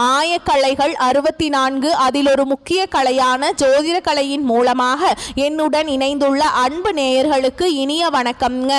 ஆயக்கலைகள் 64 அதில் ஒரு முக்கிய கலையான ஜோதிட கலையின் மூலமாக என்னுடன் இணைந்துள்ள அன்பு நேயர்களுக்கு இனிய வணக்கம்ங்க.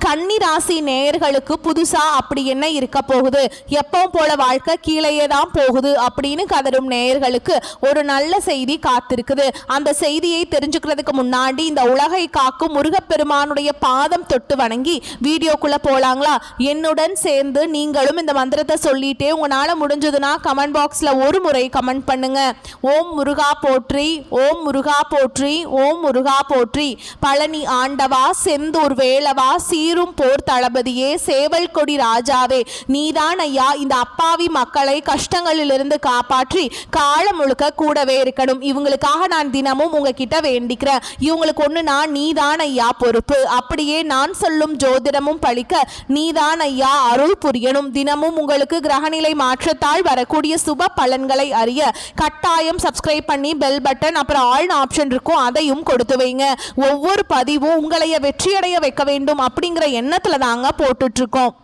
கன்னிராசி நேயர்களுக்கு புதுசா அப்படி என்ன இருக்க போகுது, எப்பவும் போல வாழ்க்கை கீழேயே தான் போகுது அப்படின்னு கதரும் நேயர்களுக்கு ஒரு நல்ல செய்தி காத்திருக்குது. அந்த செய்தியை தெரிஞ்சுக்கிறதுக்கு முன்னாடி இந்த உலகை காக்கும் முருகப்பெருமானுடைய பாதம் தொட்டு வணங்கி வீடியோக்குள்ள போலாங்களா? என்னுடன் சேர்ந்து நீங்களும் இந்த மந்திரத்தை சொல்லிட்டே உங்களால முடிஞ்சதுன்னா கமெண்ட் பாக்ஸ்ல ஒரு முறை கமெண்ட் பண்ணுங்க. ஓம் முருகா போற்றி, ஓம் முருகா போற்றி, ஓம் முருகா போற்றி. பழனி ஆண்டவா, செந்தூர் வேலவா, சீரும் போர் தளபதியே, சேவல் கொடி ராஜாவே, நீதான் ஐயா இந்த அப்பாவி மக்களை கஷ்டங்களிலிருந்து காப்பாற்றி காலம் முழுக்க கூடவே இருக்கணும். இவங்களுக்காக நான் தினமும் உங்ககிட்ட வேண்டிக்கிறேன். இவங்களுக்கு ஒண்ணுனா நீதான் ஐயா பொறுப்பு. அப்படியே நான் சொல்லும் ஜோதிடமும் பழிக்க நீதான் ஐயா அருள் புரியணும். தினமும் உங்களுக்கு கிரகநிலை மாற்றத்தால் வரக்கூடிய சுப பலன்களை அறிய கட்டாயம் சப்ஸ்கிரைப் பண்ணி பெல் பட்டன் அப்புறம் ஆல் ஆப்ஷன் இருக்கும், அதையும் கொடுத்து வைங்க. ஒவ்வொரு பதிவும் உங்களைய வெற்றியடைய வைக்க வேண்டும் அப்படிங்கிற எண்ணத்துல தாங்க போட்டுட்டு இருக்கோம்.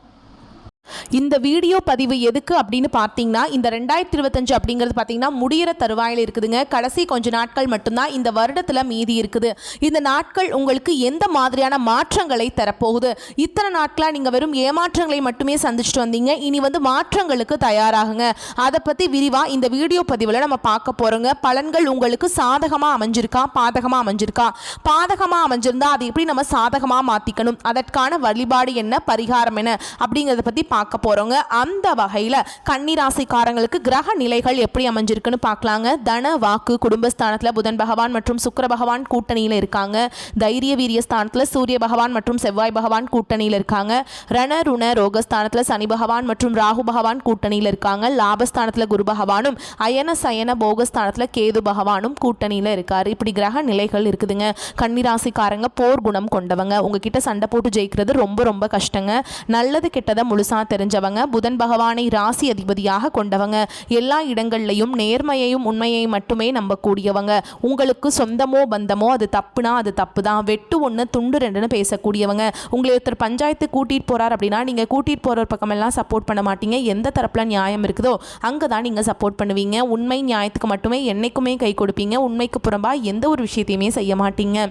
இந்த வீடியோ பதிவு எதுக்கு அப்படின்னு பார்த்தீங்கன்னா, இந்த 2025 அப்படிங்கிறது பார்த்தீங்கன்னா முடிகிற தருவாயில் இருக்குதுங்க. கடைசி கொஞ்ச நாட்கள் மட்டும்தான் இந்த வருடத்தில் மீதி இருக்குது. இந்த நாட்கள் உங்களுக்கு எந்த மாதிரியான மாற்றங்களை தரப்போகுது? இத்தனை நாட்களாக நீங்கள் வெறும் ஏமாற்றங்களை மட்டுமே சந்திச்சுட்டு வந்தீங்க. இனி மாற்றங்களுக்கு தயாராகுங்க. அதை பற்றி விரிவாக இந்த வீடியோ பதிவில் நம்ம பார்க்க போகிறோங்க. பலன்கள் உங்களுக்கு சாதகமாக அமைஞ்சிருக்கா, பாதகமாக அமைஞ்சிருக்கா? பாதகமாக அமைஞ்சிருந்தா அதை எப்படி நம்ம சாதகமாக மாற்றிக்கணும், அதற்கான வழிபாடு என்ன, பரிகாரம் என்ன அப்படிங்கிறத பற்றி பார்க்க போறோங்க. அந்த வகையில் கன்னிராசிக்காரங்களுக்கு கிரக நிலைகள் எப்படி அமைஞ்சிருக்குன்னு பார்க்கலாங்க. தன வாக்கு குடும்பஸ்தானத்தில் புதன் பகவான் மற்றும் சுக்கிர பகவான் கூட்டணியில் இருக்காங்க. தைரிய வீரிய ஸ்தானத்தில் சூரிய பகவான் மற்றும் செவ்வாய் பகவான் கூட்டணியில் இருக்காங்க. ரண ருண ரோகஸ்தானத்தில் சனி பகவான் மற்றும் ராகு பகவான் கூட்டணியில் இருக்காங்க. லாபஸ்தானத்தில் குரு பகவானும் அயன சயன போகஸ்தானத்தில் கேது பகவானும் கூட்டணியில் இருக்காரு. இப்படி கிரக நிலைகள் இருக்குதுங்க. கன்னிராசிக்காரங்க போர் குணம் கொண்டவங்க. உங்ககிட்ட சண்டை போட்டு ஜெயிக்கிறது ரொம்ப ரொம்ப கஷ்டங்க. நல்லது கெட்டதை முழுசா தெரிஞ்சவங்க. புதன் பகவானை ராசி அதிபதியாக கொண்டவங்க. எல்லா இடங்கள்லையும் நேர்மையையும் உண்மையை மட்டுமே நம்பக்கூடியவங்க. உங்களுக்கு சொந்தமோ பந்தமோ அது தப்புனா அது தப்பு தான், வெட்டு ஒன்று துண்டு ரெண்டுன்னு பேசக்கூடியவங்க. உங்களை ஒருத்தர் பஞ்சாயத்து கூட்டிகிட்டு போகிறார் அப்படின்னா நீங்கள் கூட்டிகிட்டு போகிற பக்கமெல்லாம் சப்போர்ட் பண்ண மாட்டீங்க. எந்த தரப்பில் நியாயம் இருக்குதோ அங்கே தான் நீங்கள் சப்போர்ட் பண்ணுவீங்க. உண்மை நியாயத்துக்கு மட்டுமே என்னைக்குமே கை கொடுப்பீங்க. உண்மைக்கு புறம்பாக எந்த ஒரு விஷயத்தையுமே செய்ய மாட்டீங்க.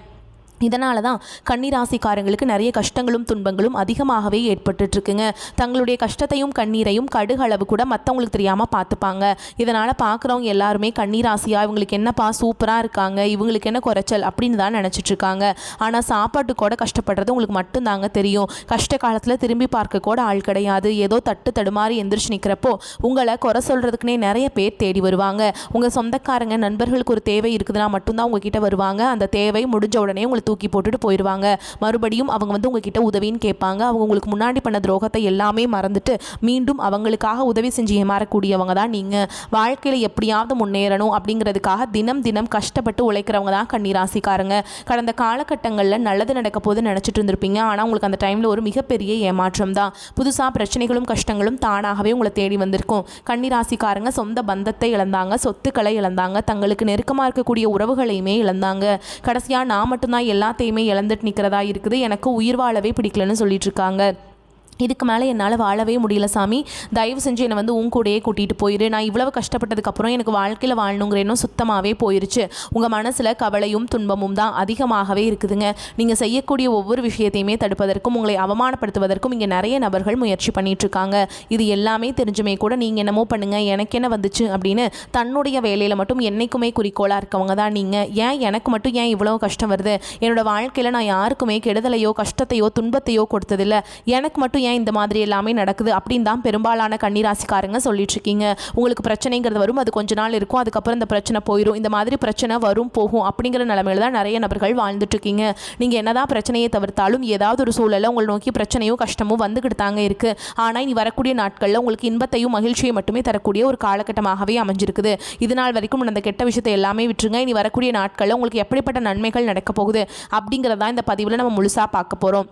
இதனால தான் கன்னிராசிக்காரங்களுக்கு நிறைய கஷ்டங்களும் துன்பங்களும் அதிகமாகவே ஏற்பட்டுருக்குங்க. தங்களுடைய கஷ்டத்தையும் கண்ணீரையும் கடுகளவு கூட மற்றவங்களுக்கு தெரியாமல் பார்த்துப்பாங்க. இதனால் பார்க்குறவங்க எல்லாருமே கன்னிராசியாக இவங்களுக்கு என்னப்பா சூப்பராக இருக்காங்க, இவங்களுக்கு என்ன குறைச்சல் அப்படின்னு தான் நினச்சிட்ருக்காங்க. ஆனால் சாப்பாட்டு கூட கஷ்டப்படுறது உங்களுக்கு மட்டும்தாங்க தெரியும். கஷ்ட காலத்தில் திரும்பி பார்க்க கூட ஆள் கிடையாது. ஏதோ தட்டு தடுமாறி எந்திரிச்சு நிற்கிறப்போ உங்களை குறை சொல்கிறதுக்குனே நிறைய பேர் தேடி வருவாங்க. உங்கள் சொந்தக்காரங்க நண்பர்களுக்கு ஒரு தேவை இருக்குதுன்னா மட்டும்தான் உங்ககிட்ட வருவாங்க. அந்த தேவை முடிஞ்ச உடனே உங்களுக்கு தூக்கி போட்டுட்டு போயிடுவாங்க. மறுபடியும் அவங்க உங்ககிட்ட உதவின்னு கேட்பாங்க. அவங்க உங்களுக்கு முன்னாடி பண்ண துரோகத்தை எல்லாமே மறந்துட்டு மீண்டும் அவங்களுக்காக உதவி செஞ்சு ஏமாறக்கூடியவங்க தான் நீங்கள். வாழ்க்கையில் எப்படியாவது முன்னேறணும் அப்படிங்கிறதுக்காக தினம் தினம் கஷ்டப்பட்டு உழைக்கிறவங்க தான் கன்னிராசிக்காரங்க. கடந்த காலகட்டங்களில் நல்லது நடக்க போது நினச்சிட்டு இருந்திருப்பீங்க. ஆனால் உங்களுக்கு அந்த டைமில் ஒரு மிகப்பெரிய ஏமாற்றம் தான். புதுசாக பிரச்சனைகளும் கஷ்டங்களும் தானாகவே உங்களை தேடி வந்திருக்கும். கன்னிராசிக்காரங்க சொந்த பந்தத்தை இழந்தாங்க, சொத்துக்களை இழந்தாங்க, தங்களுக்கு நெருக்கமாக இருக்கக்கூடிய உறவுகளையுமே இழந்தாங்க. கடைசியாக நான் மட்டும்தான் எல்லாத்தையுமே இழந்துட்டு நிற்கிறதா இருக்குது, எனக்கு உயிர் வாழவே பிடிக்கலன்னு சொல்லிட்டு இருக்காங்க. இதுக்கு மேலே என்னால் வாழவே முடியல சாமி, தயவு செஞ்சு என்னை உன் கூடையே கூட்டிகிட்டு போயிரு. நான் இவ்வளவு கஷ்டப்பட்டதுக்கப்புறம் எனக்கு வாழ்க்கையில் வாழணுங்கிற எண்ணம் சுத்தமாகவே போயிருச்சு. உங்கள் மனசில் கவலையும் துன்பமும் தான் அதிகமாகவே இருக்குதுங்க. நீங்கள் செய்யக்கூடிய ஒவ்வொரு விஷயத்தையுமே தடுப்பதற்கும் உங்களை அவமானப்படுத்துவதற்கும் இங்கே நிறைய நபர்கள் முயற்சி பண்ணிகிட்ருக்காங்க. இது எல்லாமே தெரிஞ்சுமே கூட நீங்கள் என்னமோ பண்ணுங்கள், எனக்கு என்ன வந்துச்சு அப்படின்னு தன்னுடைய வேலையில் மட்டும் என்றைக்குமே குறிக்கோளாக இருக்கவங்க தான் நீங்கள். ஏன் எனக்கு மட்டும் ஏன் இவ்வளோ கஷ்டம் வருது? என்னோடய வாழ்க்கையில் நான் யாருக்குமே கெடுதலையோ கஷ்டத்தையோ துன்பத்தையோ கொடுத்ததில்லை, எனக்கு மட்டும் ஏன் இந்த மாதிரி எல்லாமே நடக்குது அப்படின்னு தான் பெரும்பாலான கன்னிராசிக்காரங்க சொல்லிட்டு இருக்கீங்க. உங்களுக்கு பிரச்சனைங்கிறது வரும், அது கொஞ்ச நாள் இருக்கும், அதுக்கப்புறம் இந்த பிரச்சனை போயிடும். இந்த மாதிரி பிரச்சனை வரும் போகும் அப்படிங்கிற நிலைமையில தான் நிறைய நபர்கள் வாழ்ந்துட்டு இருக்கீங்க. நீங்கள் என்னதான் பிரச்சனையை தவிர்த்தாலும் ஏதாவது ஒரு சூழலில் உங்களை நோக்கி பிரச்சனையோ கஷ்டமோ வந்துக்கிட்டு தாங்க இருக்கு. ஆனால் இனி வரக்கூடிய நாட்களில் உங்களுக்கு இன்பத்தையும் மகிழ்ச்சியை மட்டுமே தரக்கூடிய ஒரு காலகட்டமாகவே அமைஞ்சிருக்குது. இது நாள் வரைக்கும் அந்த கெட்ட விஷயத்தை எல்லாமே விட்டுருங்க. இனி வரக்கூடிய நாட்களில் உங்களுக்கு எப்படிப்பட்ட நன்மைகள் நடக்க போகுது அப்படிங்கிறதா இந்த பதிவில் நம்ம முழுசாக பார்க்க போகிறோம்.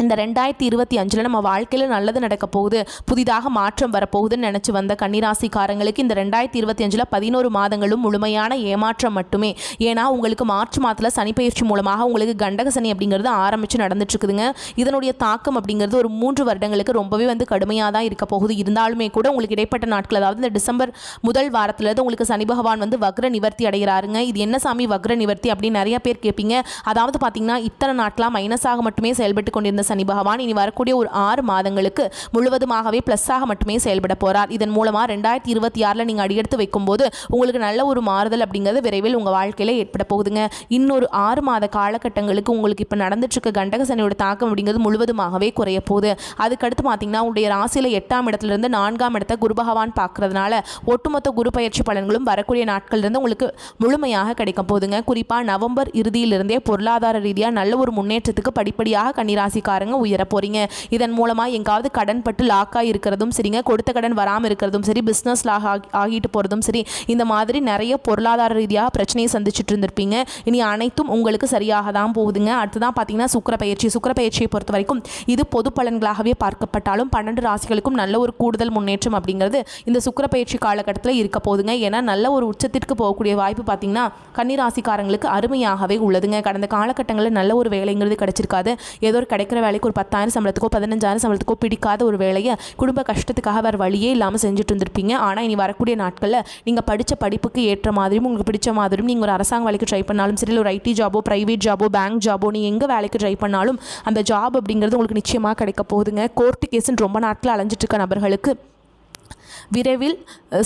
இந்த 2025 நம்ம வாழ்க்கையில் நல்லது நடக்க போகுது, புதிதாக மாற்றம் வரப்போகுதுன்னு நினச்சி வந்த கன்னிராசிக்காரங்களுக்கு இந்த 2025 11 மாதங்களும் முழுமையான ஏமாற்றம் மட்டுமே. ஏன்னா உங்களுக்கு மார்ச் மாதத்தில் சனிப்பெயர்ச்சி மூலமாக உங்களுக்கு கண்டக சனி அப்படிங்கிறது ஆரம்பித்து நடந்துட்டுருக்குதுங்க. இதனுடைய தாக்கம் அப்படிங்கிறது ஒரு 3 வருடங்களுக்கு ரொம்பவே கடுமையாக தான் இருக்க போகுது. இருந்தாலுமே கூட உங்களுக்கு இடைப்பட்ட நாட்கள், அதாவது இந்த டிசம்பர் முதல் வாரத்திலிருந்து உங்களுக்கு சனி பகவான் வக்ர நிவர்த்தி அடைகிறாருங்க. இது என்ன சாமி வக்ர நிவர்த்தி அப்படின்னு நிறைய பேர் கேட்பீங்க. அதாவது பார்த்தீங்கன்னா இத்தனை நாட்களாக மைனஸாக மட்டுமே செயல்பட்டு கொண்டிருந்த சனி பகவான் இனி வரக்கூடிய ஒரு 6 மாதங்களுக்கு முழுவதுமாகவே பிளஸ்ஸாக மட்டுமே செயல்பட போறார். இதன் மூலமாக 2026 நீங்கள் அடியெடுத்து வைக்கும்போது உங்களுக்கு நல்ல ஒரு மாறுதல் அப்படிங்கிறது விரைவில் உங்கள் வாழ்க்கையில் ஏற்பட போகுதுங்க. இன்னொரு 6 மாத காலகட்டங்களுக்கு உங்களுக்கு இப்போ நடந்துட்டு இருக்க கண்டக சனியோட தாக்கம் அப்படிங்கிறது முழுவதுமாகவே குறைய போகுது. அதுக்கடுத்து பார்த்தீங்கன்னா உங்களுடைய ராசியில் 8ஆம் இடத்திலிருந்து 4ஆம் இடத்தை குரு பகவான் பார்க்கறதுனால ஒட்டுமொத்த குரு பயிற்சி பலன்களும் வரக்கூடிய நாட்களிலிருந்து உங்களுக்கு முழுமையாக கிடைக்க போகுதுங்க. குறிப்பாக நவம்பர் இறுதியிலிருந்தே பொருளாதார ரீதியாக நல்ல ஒரு முன்னேற்றத்துக்கு படிப்படியாக கன்னிராசிக்காரங்க உயர போறீங்க. இதன் மூலமா எங்காவது கடன் பட்டு லாக்காக இருக்கிறதும் சரிங்க, கொடுத்த கடன் வராமல் இருக்கிறதும் சரி, பிஸ்னஸ் லாக் ஆகிட்டு போகிறதும் சரி, இந்த மாதிரி நிறைய பொருளாதார ரீதியாக பிரச்சனையை சந்திச்சுட்டு இருந்திருப்பீங்க. இனி அனைத்தும் உங்களுக்கு சரியாக தான் போகுதுங்க. அடுத்ததான் பார்த்தீங்கன்னா சுக்கிர பயிற்சியை பொறுத்த வரைக்கும் இது பொது பலன்களாகவே பார்க்கப்பட்டாலும் 12 ராசிகளுக்கும் நல்ல ஒரு கூடுதல் முன்னேற்றம் அப்படிங்கிறது இந்த சுக்கிர பயிற்சி காலகட்டத்தில் இருக்க போகுதுங்க. ஏன்னா நல்ல ஒரு உச்சத்திற்கு போகக்கூடிய வாய்ப்பு பார்த்தீங்கன்னா கன்னிராசிக்காரங்களுக்கு அருமையாகவே உள்ளதுங்க. கடந்த காலகட்டங்களில் நல்ல ஒரு வேலைங்கிறது கிடைச்சிருக்காது. ஏதோ ஒரு கிடைக்கிற வேலைக்கு ஒரு 10,000 சம்பளத்துக்கோ 15,000 சம்பளத்துக்கோ பிடிக்காத ஒரு வேலையை குடும்ப கஷ்டத்துக்காக வேறு வழியே இல்லாமல் செஞ்சுட்டு இருந்திருப்பீங்க. ஆனால் இனி வரக்கூடிய நாட்களில் நீங்கள் படித்த படிப்புக்கு ஏற்ற மாதிரியும் உங்களுக்கு பிடிச்ச மாதிரியும் நீங்கள் ஒரு அரசாங்க வேலைக்கு ட்ரை பண்ணாலும் சரி, ஒரு ஐடி ஜாபோ, பிரைவேட் ஜாபோ, பேங்க் ஜாபோ, நீங்கள் எங்கே வேலைக்கு ட்ரை பண்ணாலும் அந்த ஜாப் அப்படிங்கிறது உங்களுக்கு நிச்சயமாக கிடைக்க போகுதுங்க. கோர்ட்டு கேஸுன்னு ரொம்ப நாட்கள் அலைஞ்சிட்டு இருக்க நபர்களுக்கு விரைவில்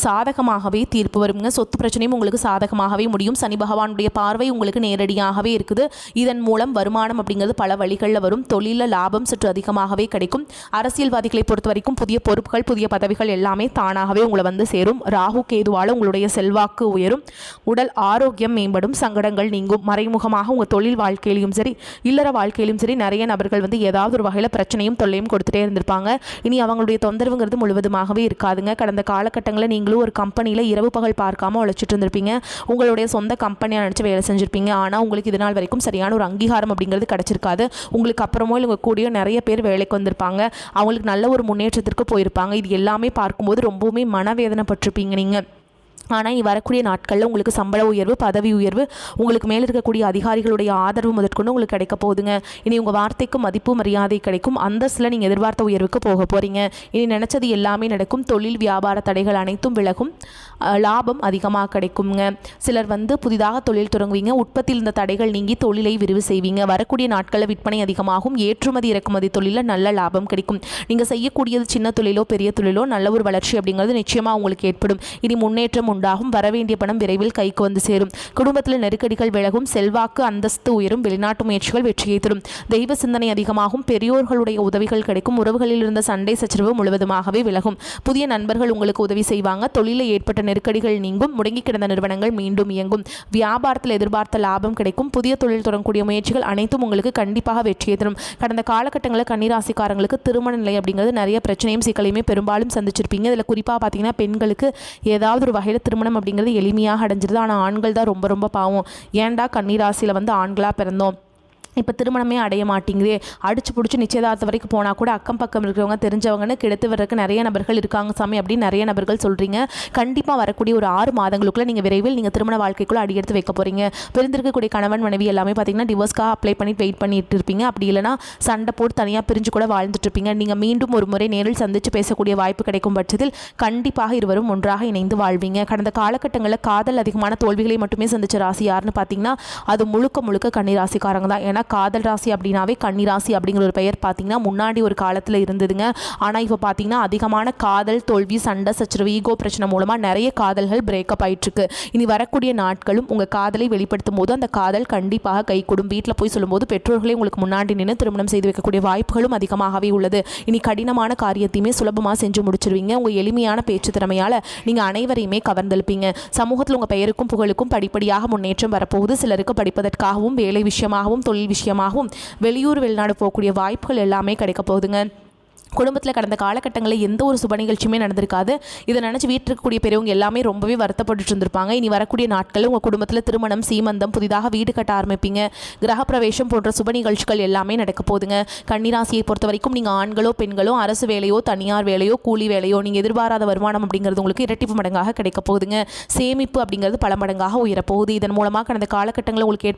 சாதகமாகவே தீர்ப்பு வருங்க. சொத்து பிரச்சனையும் உங்களுக்கு சாதகமாகவே முடியும். சனி பகவானுடைய பார்வை உங்களுக்கு நேரடியாகவே இருக்குது. இதன் மூலம் வருமானம் அப்படிங்கிறது பல வழிகளில் வரும். தொழிலில் லாபம் சற்று அதிகமாகவே கிடைக்கும். அரசியல்வாதிகளை பொறுத்த வரைக்கும் புதிய பொறுப்புகள், புதிய பதவிகள் எல்லாமே தானாகவே உங்களை சேரும். ராகு கேதுவால் உங்களுடைய செல்வாக்கு உயரும். உடல் ஆரோக்கியம் மேம்படும். சங்கடங்கள் நீங்கும். மறைமுகமாக உங்கள் தொழில் வாழ்க்கையிலும் சரி, இல்லற வாழ்க்கையிலும் சரி, நிறைய நபர்கள் ஏதாவது ஒரு வகையில் பிரச்சனையும் தொல்லையும் கொடுத்துட்டே இருந்திருப்பாங்க. இனி அவங்களுடைய தொந்தரவுங்கிறது முழுவதுமாகவே இருக்காதுங்க. கடந்த காலகட்டங்களில் நீங்களும் ஒரு கம்பெனியில் இரவு பகல் பார்க்காம உழைச்சிட்டு இருந்திருப்பீங்க. உங்களுடைய சொந்த கம்பெனியாக நினச்சி வேலை செஞ்சுருப்பீங்க. ஆனால் உங்களுக்கு இது நாள் வரைக்கும் சரியான ஒரு அங்கீகாரம் அப்படிங்கிறது கிடச்சிருக்காது. உங்களுக்கு அப்புறமோ இல்லை உங்கள் கூடயோ நிறைய பேர் வேலைக்கு வந்திருப்பாங்க. அவங்களுக்கு நல்ல ஒரு முன்னேற்றத்திற்கு போயிருப்பாங்க. இது எல்லாமே பார்க்கும்போது ரொம்பவுமே மனவேதனைப்பட்டிருப்பீங்க நீங்கள். ஆனால் வரக்கூடிய நாட்களில் உங்களுக்கு சம்பள உயர்வு, பதவி உயர்வு, உங்களுக்கு மேலே இருக்கக்கூடிய அதிகாரிகளுடைய ஆதரவு முதற்கொண்டு உங்களுக்கு கிடைக்க போகுதுங்க. இனி உங்கள் வார்த்தைக்கு மதிப்பு மரியாதை கிடைக்கும். அந்தஸ்தில் நீங்கள் எதிர்பார்த்த உயர்வுக்கு போக போகிறீங்க. இனி நினச்சது எல்லாமே நடக்கும். தொழில் வியாபார தடைகள் அனைத்தும் விலகும். லாபம் அதிகமாக கிடைக்குங்க. சிலர் புதிதாக தொழில் தொடங்குவீங்க. உற்பத்தியில் இருந்த தடைகள் நீங்கி தொழிலை விரிவு செய்வீங்க. வரக்கூடிய நாட்களில் விற்பனை அதிகமாகும். ஏற்றுமதி இறக்குமதி தொழிலில் நல்ல லாபம் கிடைக்கும். நீங்கள் செய்யக்கூடியது சின்ன தொழிலோ பெரிய தொழிலோ நல்ல ஒரு வளர்ச்சி அப்படிங்கிறது நிச்சயமாக உங்களுக்கு ஏற்படும். இனி முன்னேற்றம் உண்டாகும். வரவேண்டிய பணம் விரைவில் கைக்கு சேரும். குடும்பத்தில் நெருக்கடிகள் விலகும். செல்வாக்கு அந்தஸ்து உயரும். வெளிநாட்டு முயற்சிகள் வெற்றியை தரும். தெய்வ சிந்தனை அதிகமாகும். பெரியோர்களுடைய உதவிகள் கிடைக்கும். உறவுகளில் இருந்த சண்டை சச்சரவு முழுவதுமாகவே விலகும். புதிய நண்பர்கள் உங்களுக்கு உதவி செய்வாங்க. தொழிலில் ஏற்பட்ட நெருக்கடிகள் நீங்கும். முடங்கி கிடந்த நிறுவனங்கள் மீண்டும் இயங்கும். வியாபாரத்தில் எதிர்பார்த்த லாபம் கிடைக்கும். புதிய தொழில் தொடங்கக்கூடிய முயற்சிகள் அனைத்தும் உங்களுக்கு கண்டிப்பாக வெற்றியை தரும். கடந்த காலகட்டங்களில் கன்னிராசிக்காரங்களுக்கு திருமண நிலை அப்படிங்கிறது நிறைய பிரச்சனையும் சிக்கலையுமே பெரும்பாலும் சந்திச்சிருப்பீங்க. இதில் குறிப்பாக பார்த்தீங்கன்னா பெண்களுக்கு ஏதாவது ஒரு வகையில் திருமணம் அப்படிங்கிறது எளிமையாக அடைஞ்சிருது. ஆனால் ஆண்கள் தான் ரொம்ப ரொம்ப பாவம். ஏன்டா கன்னிராசியில் ஆண்களாக பிறந்தோம், இப்போ திருமணமே அடைய மாட்டேங்குதே, அடிச்சு பிடிச்சி நிச்சயதார்த்தம் வரைக்கும் போனால் கூட அக்கம் பக்கம் இருக்கிறவங்க தெரிஞ்சவங்கன்னு கெடுத்து வர்றதுக்கு நிறைய நபர்கள் இருக்காங்க சாமி அப்படின்னு நிறைய நபர்கள் சொல்கிறீங்க. கண்டிப்பாக வரக்கூடிய ஒரு 6 மாதங்களுக்குள்ளே நீங்கள் விரைவில் நீங்கள் திருமண வாழ்க்கைக்குள்ளே அடியெடுத்து வைக்க போகிறீங்க. பிரிந்திருக்கக்கூடிய கணவன் மனைவி எல்லாமே பார்த்தீங்கன்னா டிவோர்ஸ்க்காக அப்ளை பண்ணி வெயிட் பண்ணிட்டு இருப்பீங்க. அப்படி இல்லைனா சண்டை போட்டு தனியாக பிரிஞ்சு கூட வாழ்ந்துட்டு இருப்பீங்க. நீங்கள் மீண்டும் ஒரு முறை நேரில் சந்தித்து பேசக்கூடிய வாய்ப்பு கிடைக்கும் பட்சத்தில் கண்டிப்பாக இருவரும் ஒன்றாக இணைந்து வாழ்வீங்க. கடந்த காலகட்டங்களில் காதல் அதிகமான தோல்விகளை மட்டுமே சந்திச்ச ராசி யாருன்னு பார்த்தீங்கன்னா அது முழுக்க கன்னிராசிக்காரங்க தான். ஏன்னா காதல் ராசி அப்படின்னாவே கன்னிராசி அப்படிங்கிற ஒரு பெயர் பார்த்தீங்கன்னா முன்னாடி ஒரு காலத்தில் இருந்ததுங்க. ஆனால் இப்போ பார்த்தீங்கன்னா அதிகமான காதல் தோல்வி, சண்டை சச்சரவு, ஈகோ பிரச்சனை மூலமாக நிறைய காதல்கள் பிரேக்கப் ஆயிட்டுருக்கு. இனி வரக்கூடிய நாட்களும் உங்கள் காதலை வெளிப்படுத்தும் போது அந்த காதல் கண்டிப்பாக கை கொடும். வீட்டில் போய் சொல்லும்போது பெற்றோர்களே உங்களுக்கு முன்னாடி நின்று திருமணம் செய்து வைக்கக்கூடிய வாய்ப்புகளும் அதிகமாகவே உள்ளது. இனி கடினமான காரியத்தையுமே சுலபமாக செஞ்சு முடிச்சிருவீங்க. உங்கள் எளிமையான பேச்சு திறமையால் நீங்கள் அனைவரையுமே கவர்ந்தெழுப்பீங்க. சமூகத்தில் உங்கள் பெயருக்கும் புகழுக்கும் படிப்படியாக முன்னேற்றம் வரப்போகுது. சிலருக்கு படிப்பதற்காகவும் வேலை விஷயமாகவும் தொழில் விஷயமாகவும் வெளியூர் வெளிநாடு போகக்கூடிய வாய்ப்புகள் எல்லாமே கிடைக்க போகுதுங்க. குடும்பத்தில் கடந்த காலகட்டங்களில் எந்த ஒரு சுப நிகழ்ச்சியுமே நடந்திருக்காது. இதை நினச்சி வீட்டில் இருக்கக்கூடிய பெரியவங்க எல்லாமே ரொம்பவே வருத்தப்பட்டு இருந்திருப்பாங்க. இனி வரக்கூடிய நாட்களில் உங்கள் குடும்பத்தில் திருமணம், சீமந்தம், புதிதாக வீடு கட்ட ஆரம்பிப்பீங்க, கிரகப்பிரவேசம் போன்ற சுப நிகழ்ச்சிகள் எல்லாமே நடக்க போகுதுங்க. கன்னிராசியை பொறுத்த வரைக்கும் நீங்கள் ஆண்களோ பெண்களோ அரசு வேலையோ தனியார் வேலையோ கூலி வேலையோ நீங்கள் எதிர்பாராத வருமானம் அப்படிங்கிறது உங்களுக்கு இரட்டிப்பு மடங்காக கிடைக்க போகுதுங்க. சேமிப்பு அப்படிங்கிறது பல மடங்காக உயரப்போகுது. இதன் மூலமாக கடந்த காலகட்டங்களில் உங்களுக்கு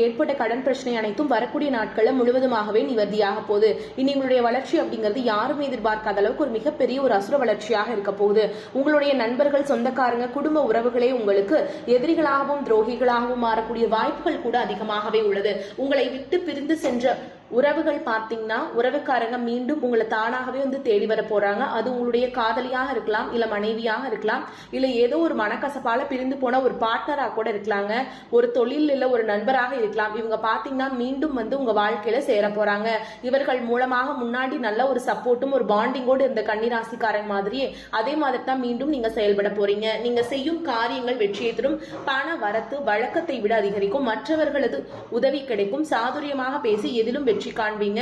ஏற்பட்ட கடன் பிரச்சனை அனைத்தும் வரக்கூடிய நாட்களில் முழுவதுமாகவே நிவர்த்தியாக போகுது. இனி உங்களுடைய வளர்ச்சி அப்படிங்கிறது யாருமே எதிர்பார்க்காத அளவுக்கு ஒரு மிகப்பெரிய ஒரு அசுர வளர்ச்சியாக இருக்க போகுது. உங்களுடைய நண்பர்கள், சொந்தக்காரங்க, குடும்ப உறவுகளே உங்களுக்கு எதிரிகளாகவும் துரோகிகளாகவும் மாறக்கூடிய வாய்ப்புகள் கூட அதிகமாகவே உள்ளது. உங்களை விட்டு பிரிந்து சென்ற உறவுகள் பார்த்தீங்கன்னா உறவுக்காரங்க மீண்டும் உங்களை தானாகவே வந்து தேடி வர போறாங்க. அது உங்களுடைய காதலியாக இருக்கலாம், இல்ல மனைவியாக இருக்கலாம், இல்ல ஏதோ ஒரு மனக்கசப்பால பிரிந்து போன ஒரு பார்ட்னராக கூட இருக்கலாங்க, ஒரு தொழில் இல்ல ஒரு நண்பராக இருக்கலாம். இவங்க பார்த்தீங்கன்னா மீண்டும் வந்து உங்க வாழ்க்கையில சேர போறாங்க. இவர்கள் மூலமாக முன்னாடி நல்ல ஒரு சப்போர்ட்டும் ஒரு பாண்டிங்கோடு இருந்த கன்னிராசிக்காரன் மாதிரியே அதே மாதிரி தான் மீண்டும் நீங்க செயல்பட போறீங்க. நீங்க செய்யும் காரியங்கள் வெற்றியை தரும். பண வரத்து வழக்கத்தை விட அதிகரிக்கும். மற்றவர்களது உதவி கிடைக்கும். சாதுரியமாக பேசி எதிலும் வெற்றி காண்பீங்க.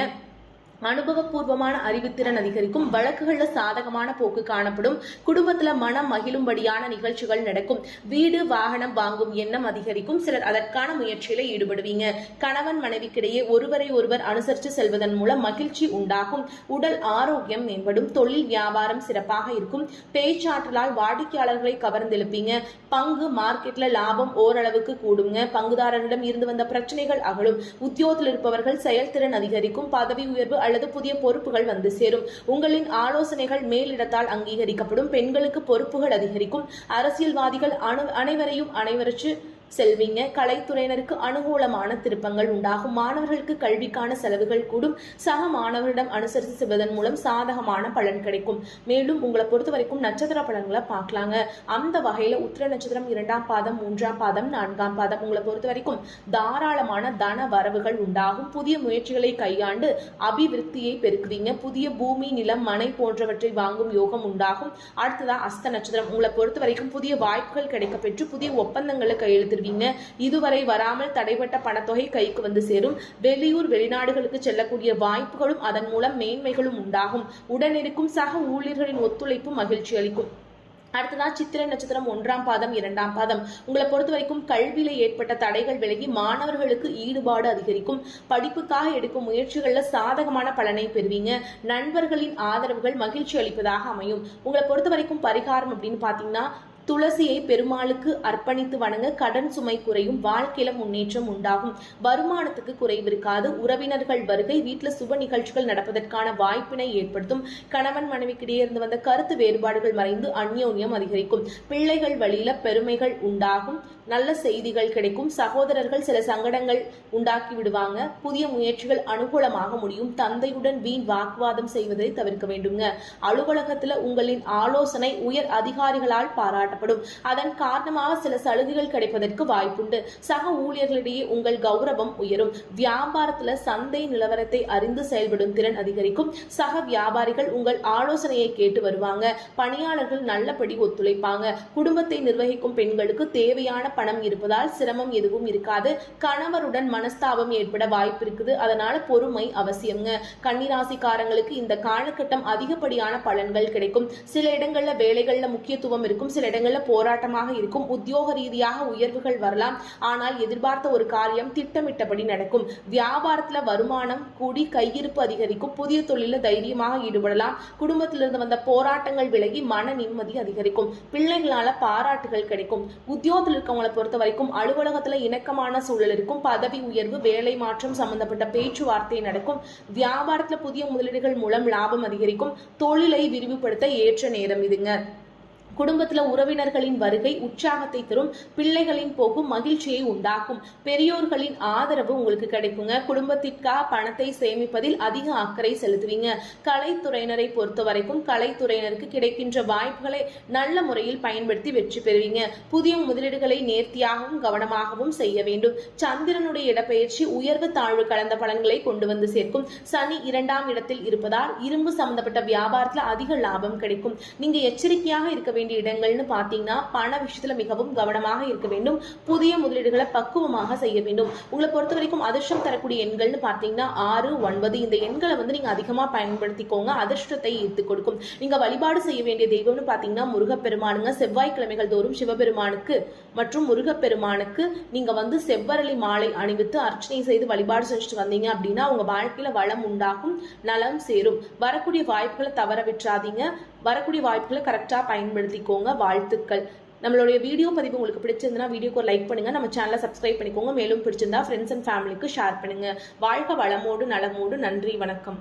அனுபவபூர்வமான அறிவுத்திறன் அதிகரிக்கும். வழக்குகள்ல சாதகமான போக்கு காணப்படும். குடும்பத்துல மனம் மகிழும்படியான நிகழ்ச்சிகள் நடக்கும். வீடு வாகனம் வாங்கும் எண்ணம் அதிகரிக்கும். சிலர் அதற்கான முயற்சியில ஈடுபடுவீங்க. கணவன் மனைவிக்கிடையே ஒருவரை ஒருவர் அனுசரித்து செல்வதன் மூலம் மகிழ்ச்சி உண்டாகும். உடல் ஆரோக்கியம் மேம்படும். தொழில் வியாபாரம் சிறப்பாக இருக்கும். பேச்சாற்றலால் வாடிக்கையாளர்களை கவர்ந்தெழுப்பீங்க. பங்கு மார்க்கெட்ல லாபம் ஓரளவுக்கு கூடுங்க. பங்குதாரர்களிடம் இருந்து வந்த பிரச்சனைகள் அகலும். உத்தியோகத்தில் இருப்பவர்கள் செயல்திறன் அதிகரிக்கும். பதவி உயர்வு அல்லது புதிய பொறுப்புகள் வந்து சேரும். உங்களின் ஆலோசனைகள் மேலிடத்தால் அங்கீகரிக்கப்படும். பெண்களுக்கு பொறுப்புகள் அதிகரிக்கும். அரசியல்வாதிகள் அனைவரையும் அனைவரச்சு செல்வீங்க. கலைத்துறையினருக்கு அனுகூலமான திருப்பங்கள் உண்டாகும். மாணவர்களுக்கு கல்விக்கான செலவுகள் கூடும். சக மாணவரிடம் அனுசரித்து செல்வதன் மூலம் சாதகமான பலன் கிடைக்கும். மேலும் உங்களை பொறுத்த வரைக்கும் நட்சத்திர பலன்களை பார்க்கலாங்க. அந்த வகையில உத்திர நட்சத்திரம் 2ஆம் பாதம், 3ஆம் பாதம், 4ஆம் பாதம் உங்களை பொறுத்த வரைக்கும் தாராளமான தன வரவுகள் உண்டாகும். புதிய முயற்சிகளை கையாண்டு அபிவிருத்தியை பெருக்குவீங்க. புதிய பூமி, நிலம், மனை போன்றவற்றை வாங்கும் யோகம் உண்டாகும். அடுத்ததா அஸ்த நட்சத்திரம் உங்களை பொறுத்த வரைக்கும் புதிய வாய்ப்புகள் கிடைக்கப்பெற்று புதிய ஒப்பந்தங்களை கையெழுத்து இதுவரை வராமல் தடைபட்ட பணத்தொகை கைக்கு வந்து சேரும். வெளியூர் வெளிநாடுகளுக்கு செல்லக்கூடிய வாய்ப்புகளும் அதன் மூலம் மேன்மைகளும் உண்டாகும். உடனிருக்கும் சக ஊழியர்களின் ஒத்துழைப்பு மகிழ்ச்சி அளிக்கும். அடுத்ததா சித்திரை நட்சத்திரம் 1ஆம் பாதம், 2ஆம் பாதம் உங்களை பொறுத்த வரைக்கும் கல்வியில ஏற்பட்ட தடைகள் விலகி மாணவர்களுக்கு ஈடுபாடு அதிகரிக்கும். படிப்புக்காக எடுக்கும் முயற்சிகள்ல சாதகமான பலனை பெறுவீங்க. நண்பர்களின் ஆதரவுகள் மகிழ்ச்சி அளிப்பதாக அமையும். உங்களை பொறுத்த வரைக்கும் பரிகாரம் அப்படின்னு பாத்தீங்கன்னா துளசியை பெருமாளுக்கு அர்ப்பணித்து வணங்க கடன் சுமை குறையும். வாழ்க்கையில முன்னேற்றம் உண்டாகும். வருமானத்துக்கு குறைவு இருக்காது. உறவினர்கள் வருகை வீட்டுல சுப நிகழ்ச்சிகள் நடப்பதற்கான வாய்ப்பினை ஏற்படுத்தும். கணவன் மனைவிக்கிடையே இருந்து வந்த கருத்து வேறுபாடுகள் மறைந்து அந்யோன்யம் அதிகரிக்கும். பிள்ளைகள் வழியில பெருமைகள் உண்டாகும். நல்ல செய்திகள் கிடைக்கும். சகோதரர்கள் சில சங்கடங்கள் உண்டாக்கி விடுவாங்க. புதிய முயற்சிகள் அனுகூலமாக முடியும். தந்தையுடன் வீண் வாக்குவாதம் செய்வதை தவிர்க்க வேண்டுங்க. அலுவலகத்துல உங்களின் ஆலோசனை உயர் அதிகாரிகளால் பாராட்ட அதன் காரணமாக சில சலுகைகள் கிடைப்பதற்கு வாய்ப்புண்டு. சக ஊழியர்களிடையே உங்கள் கௌரவம் உயரும். வியாபாரத்துல சந்தை நிலவரத்தை அறிந்து செயல்படும் திறன் அதிகரிக்கும். சக வியாபாரிகள் உங்கள் ஆலோசனையை கேட்டு வருவாங்க. பணியாளர்கள் நல்லபடி ஒத்துழைப்பாங்க. குடும்பத்தை நிர்வகிக்கும் பெண்களுக்கு தேவையான பணம் இருப்பதால் சிரமம் எதுவும் இருக்காது. கணவருடன் மனஸ்தாபம் ஏற்பட வாய்ப்பு இருக்குது. அதனால பொறுமை அவசியம்ங்க. கன்னிராசிக்காரங்களுக்கு இந்த காலகட்டம் அதிகப்படியான பலன்கள் கிடைக்கும். சில இடங்கள்ல வேலைகள்ல முக்கியத்துவம் இருக்கும். சில இடங்கள்ல போராட்டமாக இருக்கும். உத்தியோக ரீதியாக உயர்வுகள் வரலாம். ஆனால் எதிர்பார்த்த ஒரு காரியம் திட்டமிட்டபடி நடக்கும். வியாபாரத்துல வருமானம் கூடி கையிருப்பு அதிகரிக்கும். புதிய தொழில தைரியமாக ஈடுபடலாம். குடும்பத்திலிருந்து வந்த போராட்டங்கள் விலகி மன நிம்மதி அதிகரிக்கும். பிள்ளைகளால பாராட்டுகள் கிடைக்கும். உத்தியோகத்தில் இருக்கவங்களை பொறுத்த வரைக்கும் அலுவலகத்துல இணக்கமான சூழல் இருக்கும். பதவி உயர்வு, வேலை மாற்றம் சம்பந்தப்பட்ட பேச்சுவார்த்தை நடக்கும். வியாபாரத்துல புதிய முதலீடுகள் மூலம் லாபம் அதிகரிக்கும். தொழிலை விரிவுபடுத்த ஏற்ற நேரம் இதுங்க. குடும்பத்துல உறவினர்களின் வருகை உற்சாகத்தை தரும். பிள்ளைகளின் போக்கும் மகிழ்ச்சியை உண்டாக்கும். பெரியோர்களின் ஆதரவு உங்களுக்கு கிடைக்குங்க. குடும்பத்திற்காக பணத்தை சேமிப்பதில் அதிக அக்கறை செலுத்துவீங்க. கலைத்துறையினரை பொறுத்த வரைக்கும் கலைத்துறையினருக்கு கிடைக்கின்ற வாய்ப்புகளை நல்ல முறையில் பயன்படுத்தி வெற்றி பெறுவீங்க. புதிய முதலீடுகளை நேர்த்தியாகவும் கவனமாகவும் செய்ய வேண்டும். சந்திரனுடைய இடப்பெயர்ச்சி உயர்வு தாழ்வு கலந்த பலன்களை கொண்டு வந்து சேர்க்கும். சனி 2ஆம் இடத்தில் இருப்பதால் இரும்பு சம்பந்தப்பட்ட வியாபாரத்துல அதிக லாபம் கிடைக்கும். நீங்க எச்சரிக்கையாக இருக்க வேண்டும். வேண்டிய இடங்கள்னு பார்த்தீங்கன்னா பண விஷயத்துல மிகவும் கவனமாக இருக்க வேண்டும். புதிய முதலீடுகளை பக்குவமாக செய்ய வேண்டும். உங்களை பொறுத்த வரைக்கும் அதிர்ஷ்டம் தரக்கூடிய எண்கள்னு பார்த்தீங்கன்னா 6, 9 இந்த எண்களை வந்து நீங்க அதிகமா பயன்படுத்திக்கோங்க. அதிர்ஷ்டத்தை ஈர்த்து கொடுக்கும். நீங்க வழிபாடு செய்ய வேண்டிய தெய்வம்னு பார்த்தீங்கன்னா முருகப்பெருமானுங்க. செவ்வாய்க்கிழமைகள் தோறும் சிவபெருமானுக்கு மற்றும் முருகப்பெருமானுக்கு நீங்க வந்து செவ்வரளி மாலை அணிவித்து அர்ச்சனை செய்து வழிபாடு செஞ்சுட்டு வந்தீங்க அப்படின்னா உங்க வாழ்க்கையில வளம் உண்டாகும், நலம் சேரும். வரக்கூடிய வாய்ப்புகளை தவற விட்டுறாதீங்க. வரக்கூடிய வாய்ப்புகளை கரெக்டா பயன்படுத்திக்கோங்க. வாழ்த்துக்கள். நம்மளுடைய வீடியோ பதிவு உங்களுக்கு பிடிச்சிருந்தா வீடியோக்கு ஒரு லைக் பண்ணுங்க. நம்ம சேனலை சப்ஸ்கிரைப் பண்ணிக்கோங்க. மேலும் பிடிச்சிருந்தா ஃப்ரெண்ட்ஸ் அண்ட் ஃபேமிலிக்கு ஷேர் பண்ணுங்க. வாழ்க வளமோடு நலமோடு. நன்றி, வணக்கம்.